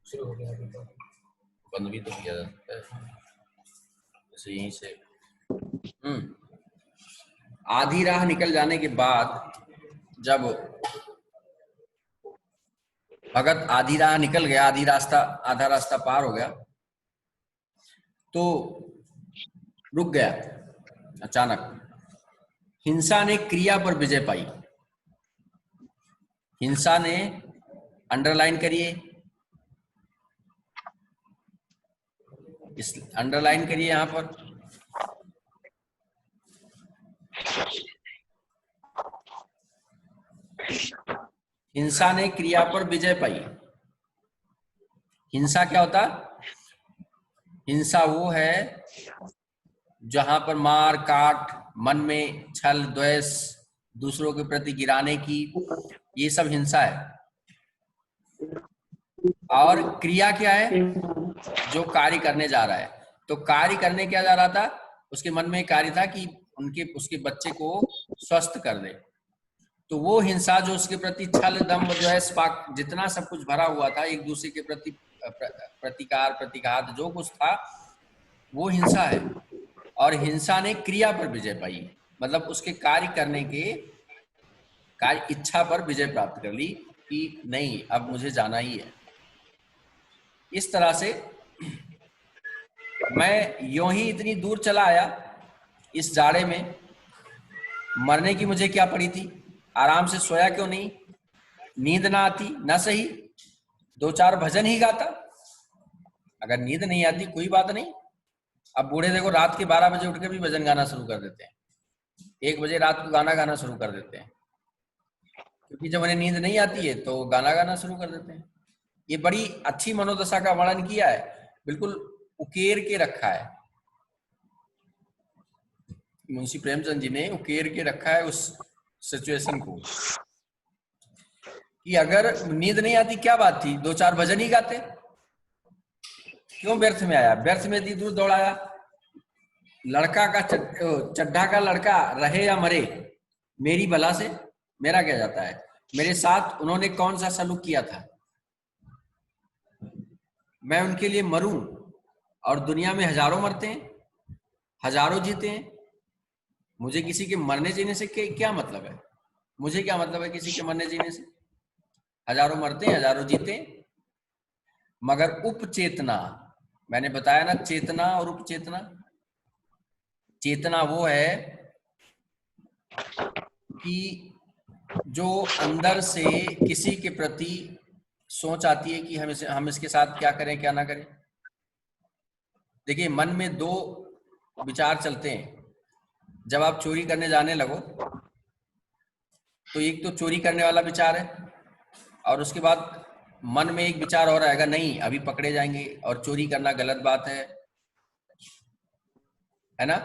शुरू हो गया अभी तो। बंद भी तो किया जाता है जैसे यहीं से। आधी राह निकल जाने के बाद जब भगत आधी राह निकल गया, आधा रास्ता पार हो गया, तो रुक गया अचानक। हिंसा ने क्रिया पर विजय पाई। हिंसा ने, अंडरलाइन करिए, इस अंडरलाइन करिए यहां पर। हिंसा ने क्रिया पर विजय पाई। हिंसा क्या होता? हिंसा वो है जहां पर मार काट, मन में छल द्वेष, दूसरों के प्रति गिराने की, ये सब हिंसा है। और क्रिया क्या है? जो कार्य करने जा रहा है। तो कार्य करने क्या जा रहा था? उसके मन में कार्य था कि उसके बच्चे को स्वस्थ कर दे। तो वो हिंसा जो उसके प्रति छल दम्भ द्वेष पाक जितना सब कुछ भरा हुआ था, एक दूसरे के प्रति प्रतिकार प्रतिघात जो कुछ था, वो हिंसा है। और हिंसा ने क्रिया पर विजय पाई, मतलब उसके कार्य करने के कार्य इच्छा पर विजय प्राप्त कर ली कि नहीं अब मुझे जाना ही है। इस तरह से मैं यूं ही इतनी दूर चला आया इस जाड़े में। मरने की मुझे क्या पड़ी थी? आराम से सोया क्यों नहीं? नींद ना आती ना सही, 2-4 भजन ही गाता। अगर नींद नहीं आती कोई बात नहीं। अब बूढ़े देखो रात के 12 बजे उठ के भी भजन गाना शुरू कर देते हैं, 1 बजे रात को गाना गाना शुरू कर देते हैं, क्योंकि जब उन्हें नींद नहीं आती है तो गाना गाना शुरू कर देते हैं। ये बड़ी अच्छी मनोदशा का वर्णन किया है, बिल्कुल उकेर के रखा है मुंशी प्रेमचंद जी ने, उकेर के रखा है उस सिचुएशन को कि अगर नींद नहीं आती क्या बात थी, 2-4 भजन ही गाते, क्यों व्यर्थ में आया? व्यर्थ में इतनी दूर दौड़ाया। लड़का का चड्ढा का लड़का रहे या मरे, मेरी बला से मेरा क्या जाता है? मेरे साथ उन्होंने कौन सा सलूक किया था? मैं उनके लिए मरूं, और दुनिया में हजारों मरते हैं, हजारों जीते हैं। मुझे किसी के मरने जीने से क्या मतलब है? मुझे क्या मतलब है किसी के मरने जीने से? हजारों मरते हैं, हजारों जीते हैं। मगर उपचेतना, मैंने बताया ना, चेतना और उपचेतना। चेतना वो है कि जो अंदर से किसी के प्रति सोच आती है कि हम इसके साथ क्या करें क्या ना करें। देखिए मन में 2 विचार चलते हैं जब आप चोरी करने जाने लगो। तो एक तो चोरी करने वाला विचार है, और उसके बाद मन में एक विचार और आएगा, नहीं अभी पकड़े जाएंगे और चोरी करना गलत बात है ना?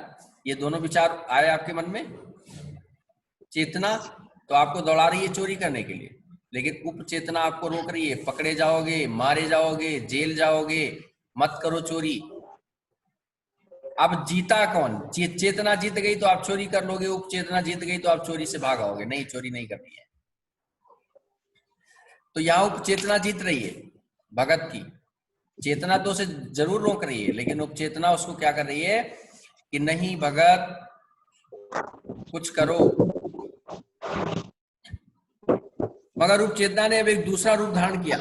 ये दोनों विचार आए आपके मन में। चेतना तो आपको दौड़ा रही है चोरी करने के लिए, लेकिन उपचेतना आपको रोक रही है, पकड़े जाओगे, मारे जाओगे, जेल जाओगे, मत करो चोरी। अब जीता कौन? चेतना जीत गई तो आप चोरी कर लोगे, उपचेतना जीत गई तो आप चोरी से भाग आओगे, नहीं चोरी नहीं करनी है। तो यहां उपचेतना जीत रही है भगत की। चेतना तो उसे जरूर रोक रही है, लेकिन उपचेतना उसको क्या कर रही है कि नहीं भगत कुछ करो। मगर उपचेतना ने अब एक दूसरा रूप धारण किया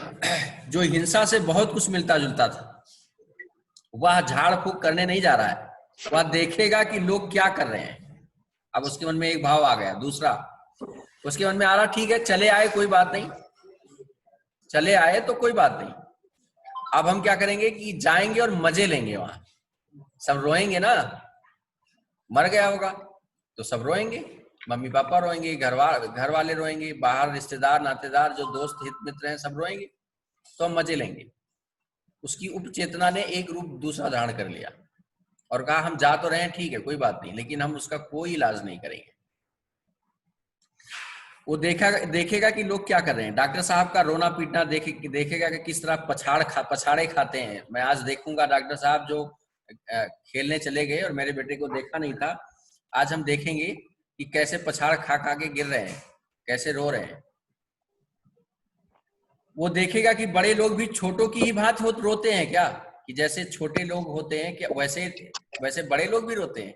जो हिंसा से बहुत कुछ मिलता जुलता था। वह झाड़ फूक करने नहीं जा रहा है, वह देखेगा कि लोग क्या कर रहे हैं। अब उसके मन में एक भाव आ गया। दूसरा उसके मन में आ रहा, ठीक है चले आए कोई बात नहीं, चले आए तो कोई बात नहीं, अब हम क्या करेंगे कि जाएंगे और मजे लेंगे। वहां सब रोएंगे ना, मर गया होगा तो सब रोएंगे, मम्मी पापा रोएंगे, घर वाले रोएंगे, बाहर रिश्तेदार नातेदार जो दोस्त हित मित्र हैं सब रोएंगे, तो हम मजे लेंगे। उसकी उपचेतना ने एक रूप दूसरा धारण कर लिया और कहा हम जा तो रहे हैं ठीक है कोई बात नहीं, लेकिन हम उसका कोई इलाज नहीं करेंगे। वो देखेगा कि लोग क्या कर रहे हैं। डॉक्टर साहब का रोना पीटना देखेगा कि किस तरह पछाड़े खाते हैं। मैं आज देखूंगा डॉक्टर साहब जो खेलने चले गए और मेरे बेटे को देखा नहीं था, आज हम देखेंगे कि कैसे पछाड़ खा के गिर रहे हैं, कैसे रो रहे हैं। वो देखेगा कि बड़े लोग भी छोटों की ही भांति रोते हैं क्या, कि जैसे छोटे लोग होते हैं क्या वैसे वैसे बड़े लोग भी रोते हैं।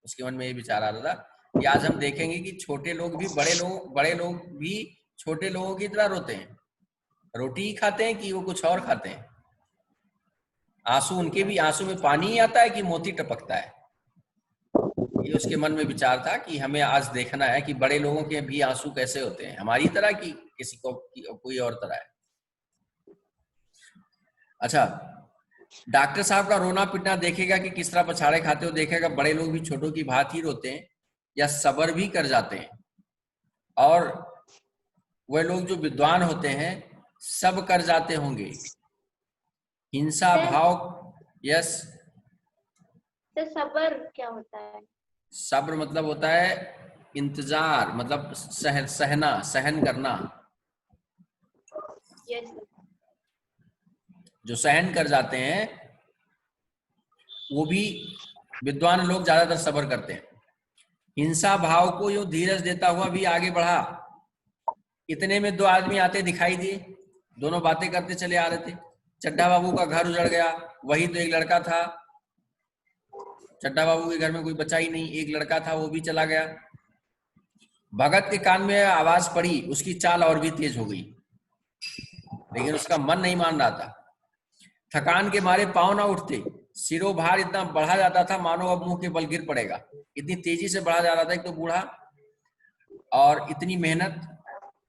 उसके मन में ये विचार आ रहा था कि आज हम देखेंगे कि छोटे लोग भी बड़े लोग भी छोटे लोगों की तरह रोते हैं, रोटी ही खाते हैं कि वो कुछ और खाते हैं। आंसू उनके भी, आंसू में पानी ही आता है कि मोती टपकता है। ये उसके मन में विचार था कि हमें आज देखना है कि बड़े लोगों के भी आंसू कैसे होते हैं, हमारी तरह की किसी को कोई और तरह है। अच्छा, डॉक्टर साहब का रोना पिटना देखेगा कि किस तरह पछाड़े खाते हो, देखेगा बड़े लोग भी छोटों की भांति ही रोते हैं या सब्र भी कर जाते हैं। और वह लोग जो विद्वान होते हैं सब कर जाते होंगे। हिंसा भाव, यस सब्र क्या होता है? सब्र मतलब होता है इंतजार, मतलब सहना, सहन करना। यस। जो सहन कर जाते हैं वो भी विद्वान लोग ज्यादातर सब्र करते हैं। हिंसा भाव को यूं धीरज देता हुआ भी आगे बढ़ा। इतने में दो आदमी आते दिखाई दिए, दोनों बातें करते चले आ रहे थे। चड्ढा बाबू का घर उजड़ गया, वही तो एक लड़का था। चड्ढा बाबू के घर में कोई बचा ही नहीं, एक लड़का था वो भी चला गया। भगत के कान में आवाज पड़ी, उसकी चाल और भी तेज हो गई, लेकिन उसका मन नहीं मान रहा था। थकान के मारे पांव ना उठते, सिरों भार इतना बढ़ा जाता था मानो अब मुंह के बल गिर पड़ेगा। इतनी तेजी से बढ़ा जा रहा था, एक तो बूढ़ा और इतनी मेहनत,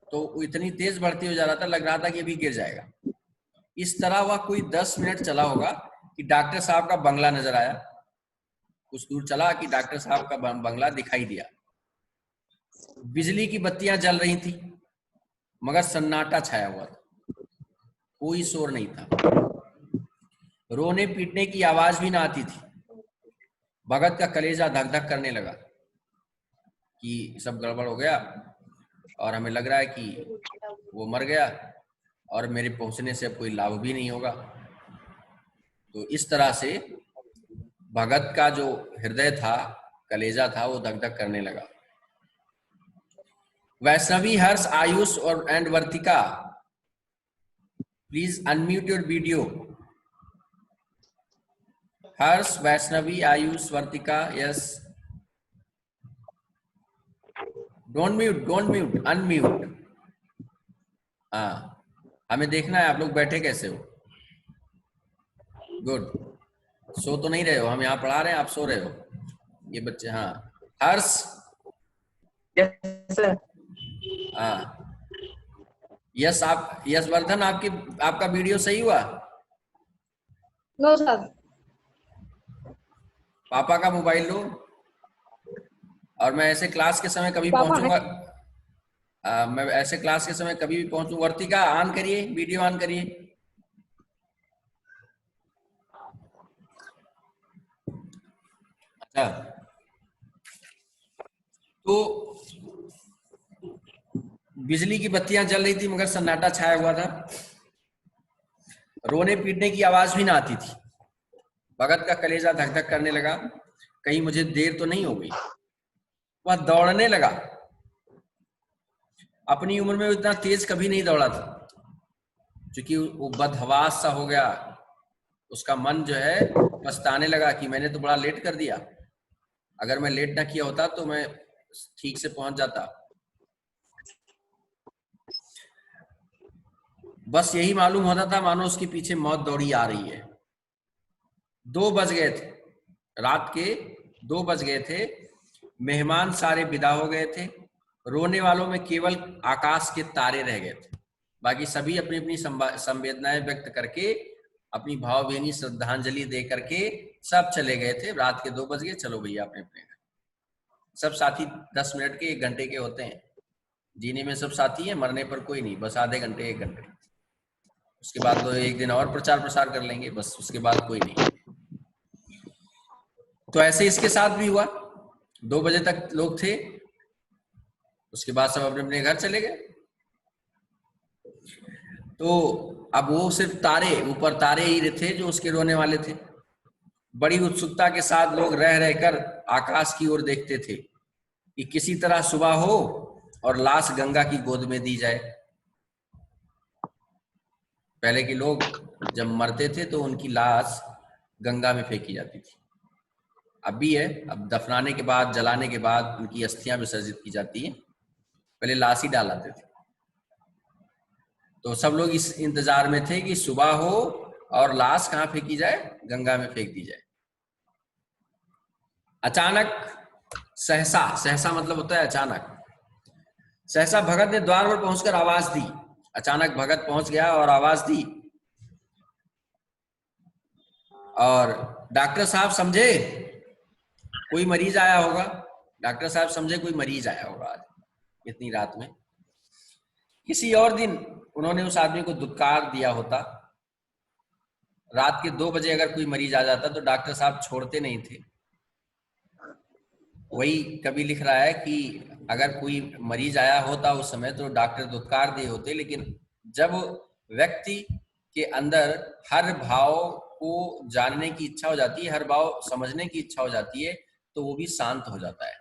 तो इतनी तेज बढ़ती हो जा रहा था, लग रहा था कि अभी गिर जाएगा। इस तरह वह कोई 10 मिनट चला होगा कि डॉक्टर साहब का बंगला नजर आया। कुछ दूर चला कि डॉक्टर साहब का बंगला दिखाई दिया। बिजली की बत्तियां जल रही थी मगर सन्नाटा छाया हुआ था, कोई शोर नहीं था, रोने पीटने की आवाज भी ना आती थी। भगत का कलेजा धक धक करने लगा कि सब गड़बड़ हो गया और हमें लग रहा है कि वो मर गया और मेरे पहुंचने से अब कोई लाभ भी नहीं होगा। तो इस तरह से भगत का जो हृदय था, कलेजा था, वो धक धक करने लगा। वैष्णवी, हर्ष, आयुष और and Vartika, please unmute your video. Harsh, Vaishnavi, Ayush, Vartika, yes. Don't mute, unmute. हाँ, हमें देखना है आप लोग बैठे कैसे हो। गुड, सो तो नहीं रहे हो, हम यहाँ पढ़ा रहे हैं, आप सो रहे हो ये बच्चे। हाँ, हर्ष, यस सर। हाँ यस, आप यस वर्धन, आपका वीडियो सही हुआ? No sir. पापा का मोबाइल लो और मैं ऐसे क्लास के समय कभी पहुंचूंगा, मैं ऐसे क्लास के समय कभी भी पहुंचू। वर्तिका ऑन करिए, वीडियो ऑन करिए। अच्छा, तो बिजली की बत्तियां जल रही थी मगर सन्नाटा छाया हुआ था, रोने पीटने की आवाज भी ना आती थी। भगत का कलेजा धक धक करने लगा, कहीं मुझे देर तो नहीं हो गई। वह दौड़ने लगा। अपनी उम्र में इतना तेज कभी नहीं दौड़ा था, क्योंकि वो बदहवास सा हो गया। उसका मन जो है पछताने लगा कि मैंने तो बड़ा लेट कर दिया, अगर मैं लेट ना किया होता तो मैं ठीक से पहुंच जाता। बस यही मालूम होता था मानो उसके पीछे मौत दौड़ी आ रही है। 2 बज गए थे, रात के 2 बज गए थे। मेहमान सारे विदा हो गए थे। रोने वालों में केवल आकाश के तारे रह गए थे। बाकी सभी अपनी अपनी संवेदनाएं व्यक्त करके, अपनी भावभीनी श्रद्धांजलि दे करके सब चले गए थे। रात के 2 बज गए, चलो भैया अपने अपने घर। सब साथी 10 मिनट के 1 घंटे के होते हैं। जीने में सब साथी हैं, मरने पर कोई नहीं, बस आधे घंटे 1 घंटे। उसके बाद तो एक दिन और प्रचार प्रसार कर लेंगे, बस उसके बाद कोई नहीं। तो ऐसे इसके साथ भी हुआ। 2 बजे तक लोग थे, उसके बाद सब अपने अपने घर चले गए। तो अब वो सिर्फ तारे, ऊपर तारे ही थे जो उसके रोने वाले थे। बड़ी उत्सुकता के साथ लोग रह रहकर आकाश की ओर देखते थे कि किसी तरह सुबह हो और लाश गंगा की गोद में दी जाए। पहले के लोग जब मरते थे तो उनकी लाश गंगा में फेंकी जाती थी। अब भी है, अब दफनाने के बाद, जलाने के बाद उनकी अस्थियां विसर्जित की जाती हैं। पहले लाश ही डालाते थे। तो सब लोग इस इंतजार में थे कि सुबह हो और लाश कहाँ फेंकी जाए, गंगा में फेंक दी जाए। अचानक सहसा, सहसा मतलब होता है अचानक। सहसा भगत ने द्वार पर पहुंचकर आवाज दी। अचानक भगत पहुंच गया और आवाज दी, और डॉक्टर साहब समझे कोई मरीज आया होगा। डॉक्टर साहब समझे कोई मरीज आया होगा आज इतनी रात में। किसी और दिन उन्होंने उस आदमी को दुत्कार दिया होता। रात के 2 बजे अगर कोई मरीज आ जाता तो डॉक्टर साहब छोड़ते नहीं थे। वही कवि लिख रहा है कि अगर कोई मरीज आया होता उस समय तो डॉक्टर दुत्कार दिए होते, लेकिन जब व्यक्ति के अंदर हर भाव को जानने की इच्छा हो जाती है, हर भाव समझने की इच्छा हो जाती है, तो वो भी शांत हो जाता है।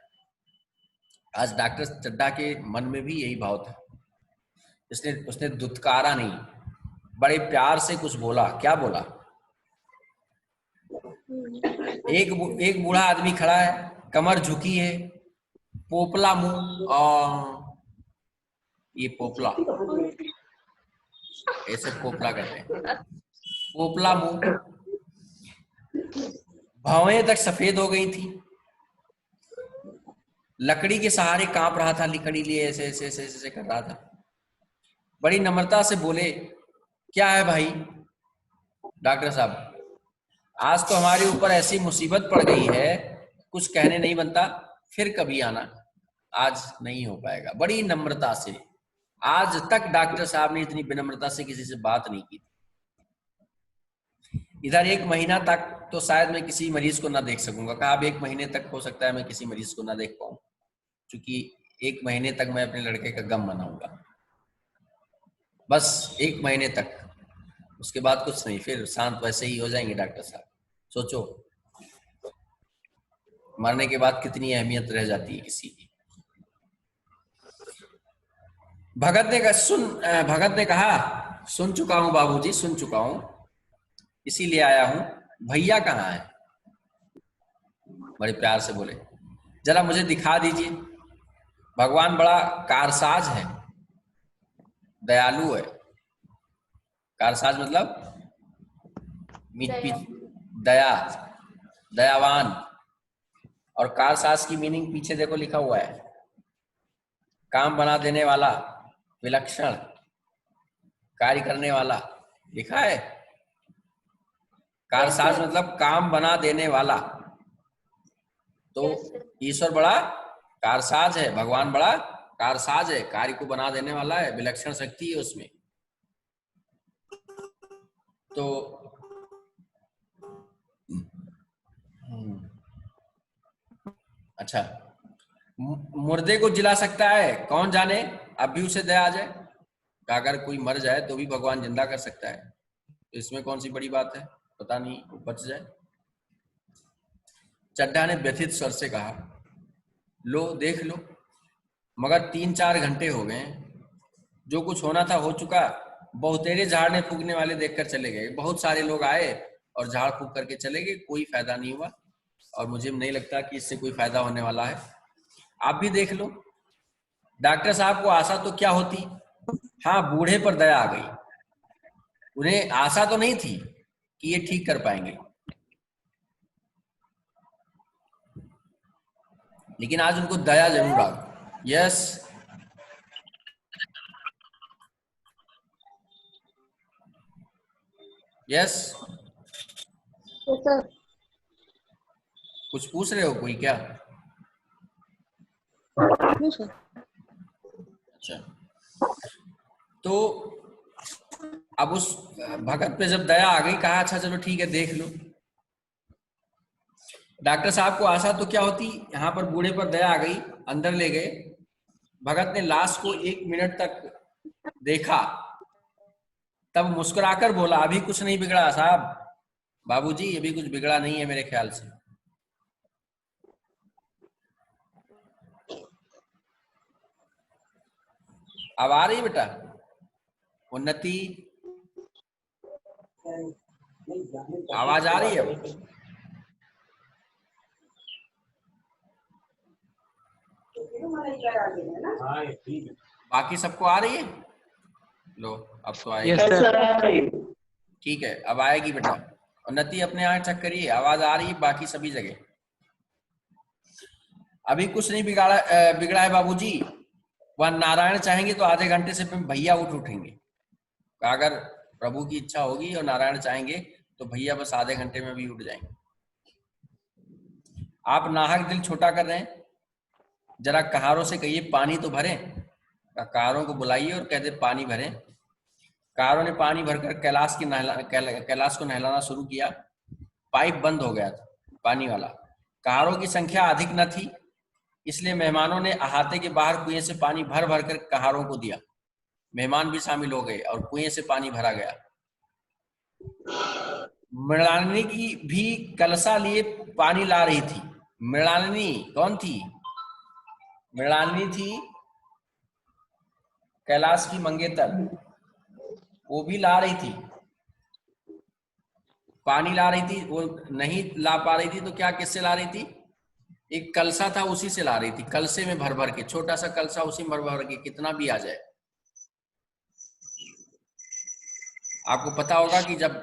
आज डॉक्टर चड्ढा के मन में भी यही भाव था। उसने दुत्कारा नहीं, बड़े प्यार से कुछ बोला। क्या बोला? एक बूढ़ा आदमी खड़ा है, कमर झुकी है, पोपला मुंह, और ये पोपला, ऐसे पोपला करते हैं, पोपला मुंह, भौहें तक सफेद हो गई थी, लकड़ी के सहारे कांप रहा था, लकड़ी लिए ऐसे ऐसे ऐसे ऐसे कर रहा था। बड़ी नम्रता से बोले, क्या है भाई? डॉक्टर साहब, आज तो हमारे ऊपर ऐसी मुसीबत पड़ गई है, कुछ कहने नहीं बनता, फिर कभी आना, आज नहीं हो पाएगा। बड़ी नम्रता से, आज तक डॉक्टर साहब ने इतनी विनम्रता से किसी से बात नहीं की थी। इधर 1 महीना तक तो शायद मैं किसी मरीज को ना देख सकूंगा। कहा अब 1 महीने तक हो सकता है मैं किसी मरीज को ना देख पाऊं, क्योंकि 1 महीने तक मैं अपने लड़के का गम मनाऊंगा, बस 1 महीने तक। उसके बाद कुछ नहीं, फिर शांत वैसे ही हो जाएंगे डॉक्टर साहब। सोचो मरने के बाद कितनी अहमियत रह जाती है किसी की। भगत ने कहा, सुन चुका हूं बाबूजी, सुन चुका हूं, इसीलिए आया हूं। भैया कहाँ है? बड़े प्यार से बोले, जरा मुझे दिखा दीजिए। भगवान बड़ा कारसाज है, दयालु है। कारसाज मतलब मीठ पीठ, दया, दयावान। और कारसाज की मीनिंग पीछे देखो लिखा हुआ है, काम बना देने वाला, विलक्षण, कार्य करने वाला, लिखा है। कारसाज मतलब काम बना देने वाला। तो ईश्वर बड़ा कारसाज है, भगवान बड़ा कारसाज है, कार्य को बना देने वाला है, विलक्षण शक्ति है उसमें। तो अच्छा, मुर्दे को जिला सकता है, कौन जाने अब भी उसे दया आ जाए। अगर कोई मर जाए तो भी भगवान जिंदा कर सकता है, तो इसमें कौन सी बड़ी बात है, पता नहीं वो बच जाए। चड्ढा ने व्यथित स्वर से कहा, लो देख लो, मगर 3-4 घंटे हो गए, जो कुछ होना था हो चुका। बहुतेरे झाड़ने फूकने वाले देखकर चले गए। बहुत सारे लोग आए और झाड़ फूक करके चले गए, कोई फायदा नहीं हुआ, और मुझे नहीं लगता कि इससे कोई फायदा होने वाला है। आप भी देख लो। डॉक्टर साहब को आशा तो क्या होती, हाँ बूढ़े पर दया आ गई। उन्हें आशा तो नहीं थी कि ये ठीक कर पाएंगे, लेकिन आज उनको दया जरूर आ गई। यस, यस, कुछ पूछ रहे हो कोई क्या? अच्छा, तो अब उस भगत पे जब दया आ गई, कहा अच्छा चलो ठीक है देख लो। डॉक्टर साहब को आशा तो क्या होती, यहाँ पर बूढ़े पर दया आ गई, अंदर ले गए। भगत ने लाश को 1 मिनट तक देखा, तब मुस्कुराकर बोला, अभी कुछ नहीं बिगड़ा साहब, बाबूजी अभी कुछ बिगड़ा नहीं है मेरे ख्याल से। अब आ रही बेटा उन्नति? आवाज आ रही है अब? बाकी सबको आ रही है? लो अब तो आएगी। Yes sir. ठीक है, अब आएगी बेटा। उन्नति अपने यहाँ चेक करिए, आवाज आ रही है बाकी सभी जगह। अभी कुछ नहीं बिगड़ा है बाबूजी। वह नारायण चाहेंगे तो आधे घंटे से भैया उठेंगे। अगर प्रभु की इच्छा होगी और नारायण चाहेंगे तो भैया बस आधे घंटे में भी उठ जाएंगे। आप नाहक दिल छोटा कर रहे हैं। जरा कहारों से कहिए पानी तो भरें। कहारों को बुलाइए और कहते पानी भरें। कहारों ने पानी भरकर कैलाश को नहलाना शुरू किया। पाइप बंद हो गया था पानी वाला। कहारों की संख्या अधिक न थी, इसलिए मेहमानों ने अहाते के बाहर कुएं से पानी भर भर कर कहारों को दिया। मेहमान भी शामिल हो गए और कुएं से पानी भरा गया। मृणालिनी की भी कलसा लिए पानी ला रही थी। मृणालिनी कौन थी? मृणालिनी थी कैलाश की मंगेतर, वो भी ला रही थी, पानी ला रही थी। वो नहीं ला पा रही थी तो क्या किससे ला रही थी? एक कलसा था उसी से ला रही थी। कलसे में भर भर के, छोटा सा कलसा, उसी में भर भर के कितना भी आ जाए। आपको पता होगा कि जब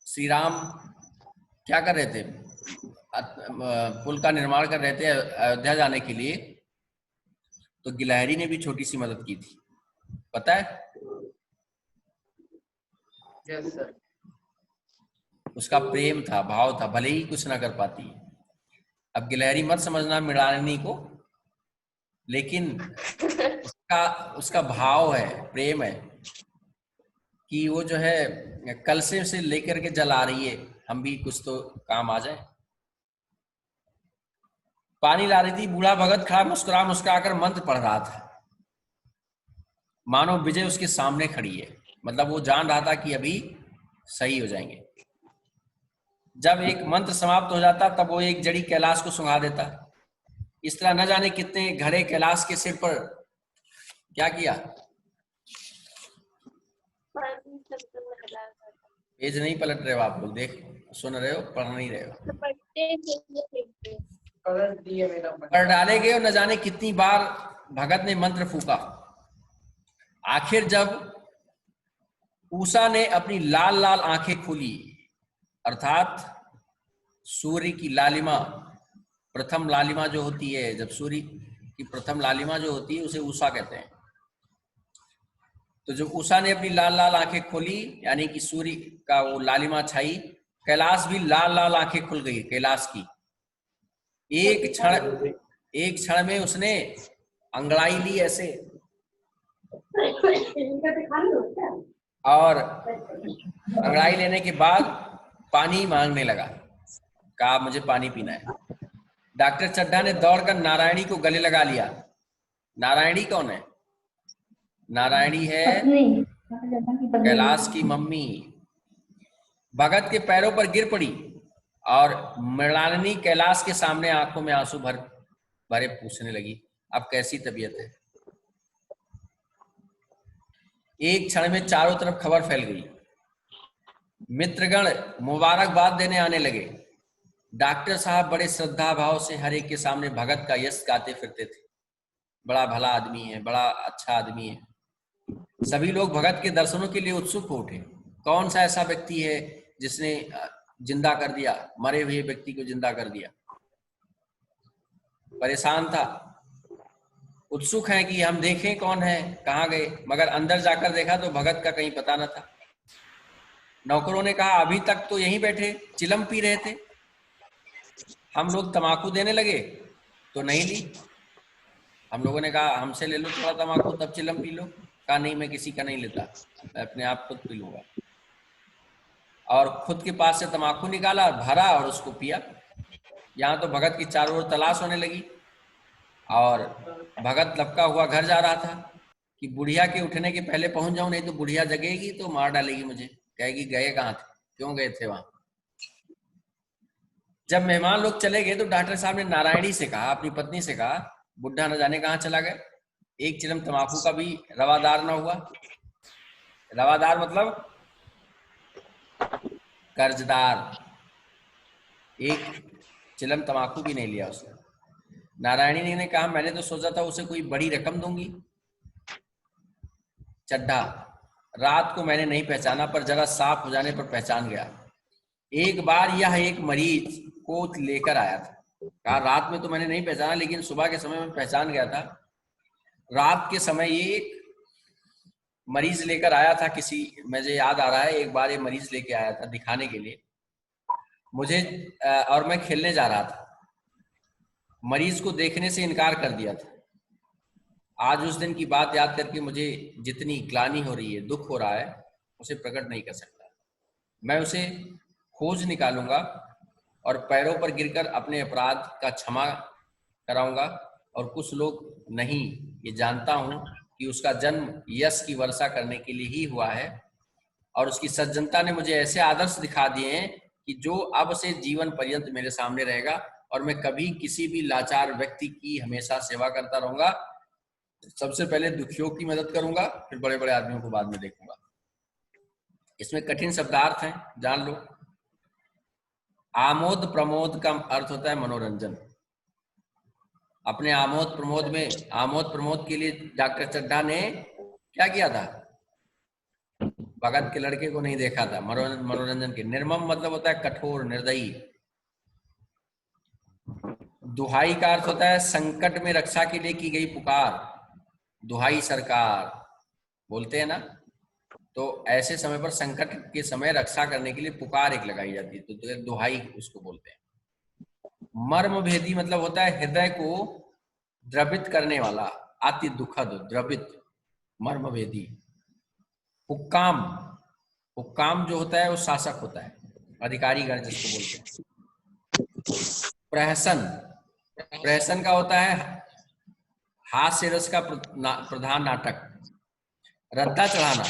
श्री राम क्या कर रहे थे, पुल का निर्माण कर रहे थे अयोध्या जाने के लिए, तो गिलहरी ने भी छोटी सी मदद की थी, पता है? Yes sir. उसका प्रेम था, भाव था, भले ही कुछ ना कर पाती। अब गिलहरी मत समझना मृणालिनी को, लेकिन उसका भाव है, प्रेम है कि वो जो है कलसे से लेकर के जल आ रही है, हम भी कुछ तो काम आ जाए। पानी ला रही थी। बूढ़ा भगत खड़ा मुस्कुरा मुस्कुरा कर मंत्र पढ़ रहा था, मानो विजय उसके सामने खड़ी है। मतलब वो जान रहा था कि अभी सही हो जाएंगे। जब एक मंत्र समाप्त हो जाता तब वो एक जड़ी कैलाश को सुंघा देता। इस तरह न जाने कितने घड़े कैलाश के सिर पर क्या किया। पेज नहीं पलट रहे हो आप लोग, देख सुन रहे हो, पढ़ नहीं रहे हो। पढ़ डाले गए और न जाने कितनी बार भगत ने मंत्र फूका। आखिर जब उषा ने अपनी लाल लाल आंखें खोली, अर्थात सूर्य की लालिमा, प्रथम लालिमा जो होती है, जब सूर्य की प्रथम लालिमा जो होती है उसे उषा कहते हैं। तो जब उषा ने अपनी लाल लाल आंखें खोली, यानी कि सूर्य का वो लालिमा छाई, कैलाश भी लाल लाल आंखें खुल गई कैलाश की। एक क्षण में उसने अंगड़ाई ली ऐसे, और अंगड़ाई लेने के बाद पानी मांगने लगा। कहा मुझे पानी पीना है। डॉक्टर चड्ढा ने दौड़कर नारायणी को गले लगा लिया। नारायणी कौन है? नारायणी है कैलाश की मम्मी। भगत के पैरों पर गिर पड़ी और मृणालिनी कैलाश के सामने आंखों में आंसू भरे पूछने लगी, अब कैसी तबीयत है? एक क्षण में चारों तरफ खबर फैल गई। मित्रगण मुबारकबाद देने आने लगे। डॉक्टर साहब बड़े श्रद्धा भाव से हर एक के सामने भगत का यश गाते फिरते थे। बड़ा भला आदमी है, बड़ा अच्छा आदमी है। सभी लोग भगत के दर्शनों के लिए उत्सुक हो उठे। कौन सा ऐसा व्यक्ति है जिसने जिंदा कर दिया, मरे हुए व्यक्ति को जिंदा कर दिया? परेशान था, उत्सुक है कि हम देखें कौन है, कहाँ गए। मगर अंदर जाकर देखा तो भगत का कहीं पता न था। नौकरों ने कहा अभी तक तो यहीं बैठे चिलम पी रहे थे, हम लोग तमाकू देने लगे तो नहीं ली। हम लोगों ने कहा हमसे ले लो थोड़ा तमाकू तब चिलम पी लो। कहा नहीं, मैं किसी का नहीं लेता, मैं अपने आप खुद पी लूंगा। और खुद के पास से तमाकू निकाला, भरा और उसको पिया। यहाँ तो भगत की चारों ओर तलाश होने लगी और भगत लपका हुआ घर जा रहा था कि बुढ़िया के उठने के पहले पहुंच जाऊं, नहीं तो बुढ़िया जगेगी तो मार डालेगी मुझे, कहेगी गए कहाँ थे, क्यों गए थे वहां। जब मेहमान लोग चले गए तो डॉक्टर साहब ने नारायणी से कहा, अपनी पत्नी से कहा, बुढ़ा न जाने कहाँ चला गया, एक चिलम तमाकू का भी रवादार न हुआ। रवादार मतलब कर्जदार, एक चिलम तमाकू भी नहीं लिया उसने। नारायणी ने कहा मैंने तो सोचा था उसे कोई बड़ी रकम दूंगी। चड्ढा, रात को मैंने नहीं पहचाना पर जरा साफ हो जाने पर पहचान गया। एक बार यह एक मरीज को लेकर आया था। कहा रात में तो मैंने नहीं पहचाना लेकिन सुबह के समय में पहचान गया था। रात के समय ये एक मरीज लेकर आया था किसी, मुझे याद आ रहा है एक बार ये मरीज लेके आया था दिखाने के लिए मुझे, और मैं खेलने जा रहा था। मरीज को देखने से इनकार कर दिया था। आज उस दिन की बात याद करके मुझे जितनी ग्लानि हो रही है, दुख हो रहा है, उसे प्रकट नहीं कर सकता। मैं उसे खोज निकालूंगा और पैरों पर गिरकर अपने अपराध का क्षमा कराऊंगा। और कुछ लोग नहीं, ये जानता हूं कि उसका जन्म यश की वर्षा करने के लिए ही हुआ है और उसकी सज्जनता ने मुझे ऐसे आदर्श दिखा दिए हैं कि जो अब से जीवन पर्यंत मेरे सामने रहेगा और मैं कभी किसी भी लाचार व्यक्ति की हमेशा सेवा करता रहूंगा। सबसे पहले दुखियों की मदद करूंगा, फिर बड़े बड़े आदमियों को बाद में देखूंगा। इसमें कठिन शब्दार्थ हैं, जान लो। आमोद प्रमोद का अर्थ होता है मनोरंजन। अपने आमोद प्रमोद के लिए डॉक्टर चड्ढा ने क्या किया था? भगत के लड़के को नहीं देखा था, मनोरंजन के। निर्मम मतलब होता है कठोर, निर्दयी। दुहाई का अर्थ होता है संकट में रक्षा के लिए की गई पुकार। दुहाई सरकार बोलते हैं ना, तो ऐसे समय पर संकट के समय रक्षा करने के लिए पुकार एक लगाई जाती है, तो दुहाई उसको बोलते हैं। मर्म भेदी मतलब होता है हृदय को द्रवित करने वाला, अति दुखद, द्रवित, मर्म भेदी। हुक्काम, हुक्काम जो होता है वो शासक होता है, अधिकारी गण जिसको बोलते हैं। प्रहसन, प्रहसन का होता है हास्य रस का प्रधान नाटक। रद्दा चढ़ाना,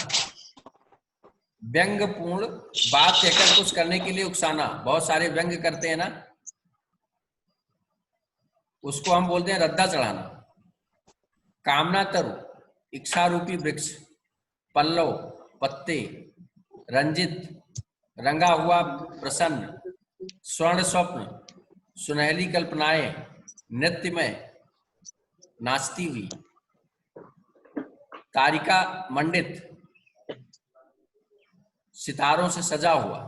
व्यंग्यपूर्ण बात कहकर कुछ करने के लिए उकसाना। बहुत सारे व्यंग्य करते हैं ना, उसको हम बोलते हैं रद्दा चढ़ाना। कामना तरु, इच्छा रूपी वृक्ष। पल्लव, पत्ते। रंजित, रंगा हुआ, प्रसन्न। स्वर्ण स्वप्न, सुनहली कल्पनाएं। नृत्यमय, नाचती हुई। तारिका मंडित, सितारों से सजा हुआ।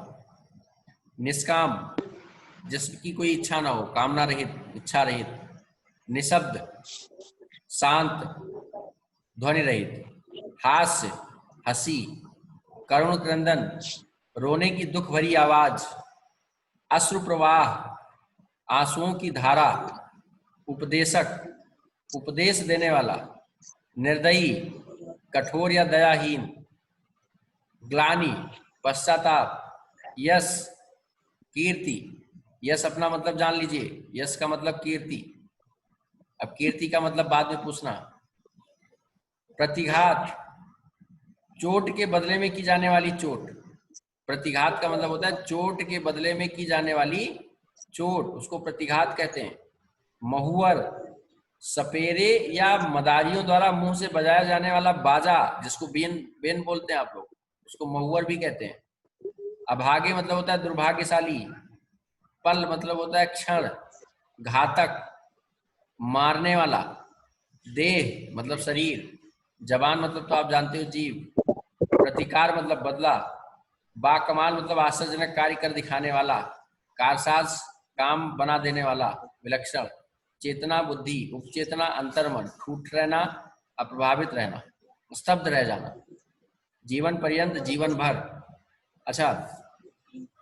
निष्काम, जिसकी कोई इच्छा ना हो, कामना रहित, इच्छा रहित। निशब्द, शांत, ध्वनि रहित। हास्य, हंसी। करुण क्रंदन, रोने की दुख भरी आवाज। अश्रु प्रवाह, आंसुओं की धारा। उपदेशक, उपदेश देने वाला। निर्दयी, कठोर या दयाहीन। ग्लानि, पश्चाताप। यश, कीर्ति। यश अपना मतलब जान लीजिए, यश का मतलब कीर्ति। अब कीर्ति का मतलब बाद में पूछना। प्रतिघात, चोट के बदले में की जाने वाली चोट। प्रतिघात का मतलब होता है चोट के बदले में की जाने वाली चोट, उसको प्रतिघात कहते हैं। महुअर, सपेरे या मदारियों द्वारा मुंह से बजाया जाने वाला बाजा, जिसको बेन बोलते हैं आप लोग, उसको महुअर भी कहते हैं। अभागे मतलब होता है दुर्भाग्यशाली। पल मतलब होता है क्षण, घातक, मारने वाला। देह मतलब शरीर। जवान मतलब तो आप जानते हो जीव। प्रतिकार मतलब बदला। बाकमाल मतलब आश्चर्यजनक कार्य कर दिखाने वाला। कारसाज, काम बना देने वाला, विलक्षण। चेतना बुद्धि, उपचेतना अंतर्मन। ठूठ रहना, अप्रभावित रहना, स्तब्ध रह जाना। जीवन पर्यंत, जीवन भर। अच्छा,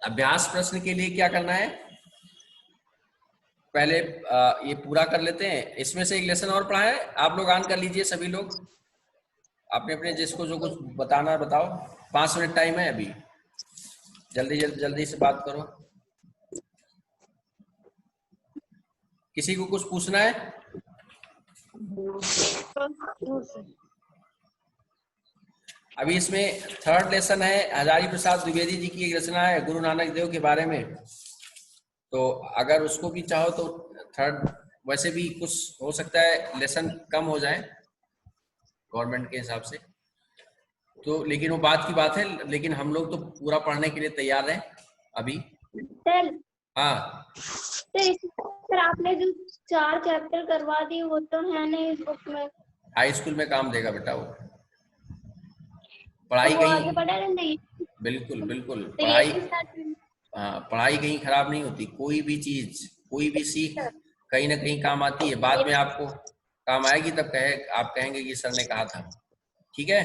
अभ्यास प्रश्न के लिए क्या करना है? पहले ये पूरा कर लेते हैं। इसमें से एक लेसन और पढ़ा है, आप लोग ऑन कर लीजिए सभी लोग, अपने अपने जिसको जो कुछ बताना है बताओ। 5 मिनट टाइम है अभी, जल्दी जल्दी जल्दी से बात करो। किसी को कुछ पूछना है? अभी इसमें 3rd लेसन है, हजारी प्रसाद द्विवेदी जी की एक रचना है गुरु नानक देव के बारे में, तो अगर उसको भी चाहो तो 3rd, वैसे भी कुछ हो सकता है लेसन कम हो जाए गवर्नमेंट के हिसाब से। तो लेकिन वो बात की बात है, लेकिन हम लोग तो पूरा पढ़ने के लिए तैयार हैं अभी। सर हाँ सर आपने जो 4 चैप्टर करवा दिए वो तो है नहीं इस बुक में, हाई स्कूल में काम देगा बेटा वो। तो पढ़ाई वो आगे कहीं, बढ़ा रहेंगे। बिल्कुल बिल्कुल तो ये पढ़ाई, भी साथ हाँ पढ़ाई कहीं खराब नहीं होती। कोई भी चीज, कोई भी सीख कहीं ना कहीं काम आती है। बाद में आपको काम आएगी तब आप कहेंगे कि सर ने कहा था। ठीक है,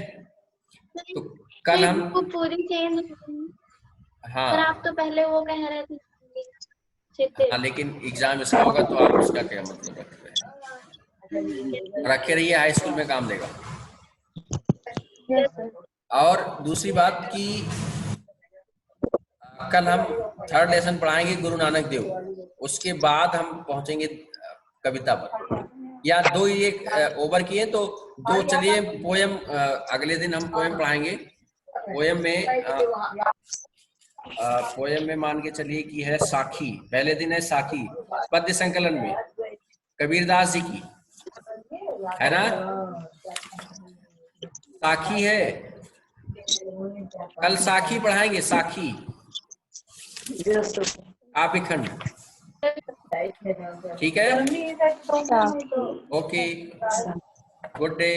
तो कल हम, बुक पूरी चेंज हो गई। हाँ सर आप तो पहले वो कह रहे थे छिट्टे। हाँ, लेकिन एग्जाम इसका होगा तो आप उसका क्या मतलब रख रहे हैं? रखे रहिए, हाई स्कूल में काम देगा। और दूसरी बात कि कल हम 3rd लेसन पढ़ाएंगे गुरु नानक देव, उसके बाद हम पहुंचेंगे कविता पर। या 2 ये ओवर किए तो 2 चलिए पोयम, अगले दिन हम पोयम पढ़ाएंगे। पोयम में मान के चलिए कि है साखी, पहले दिन है साखी पद्य संकलन में कबीरदास जी की, है ना? साखी है, कल साखी पढ़ाएंगे, साखी आप खंड। ठीक है, ओके, गुड डे।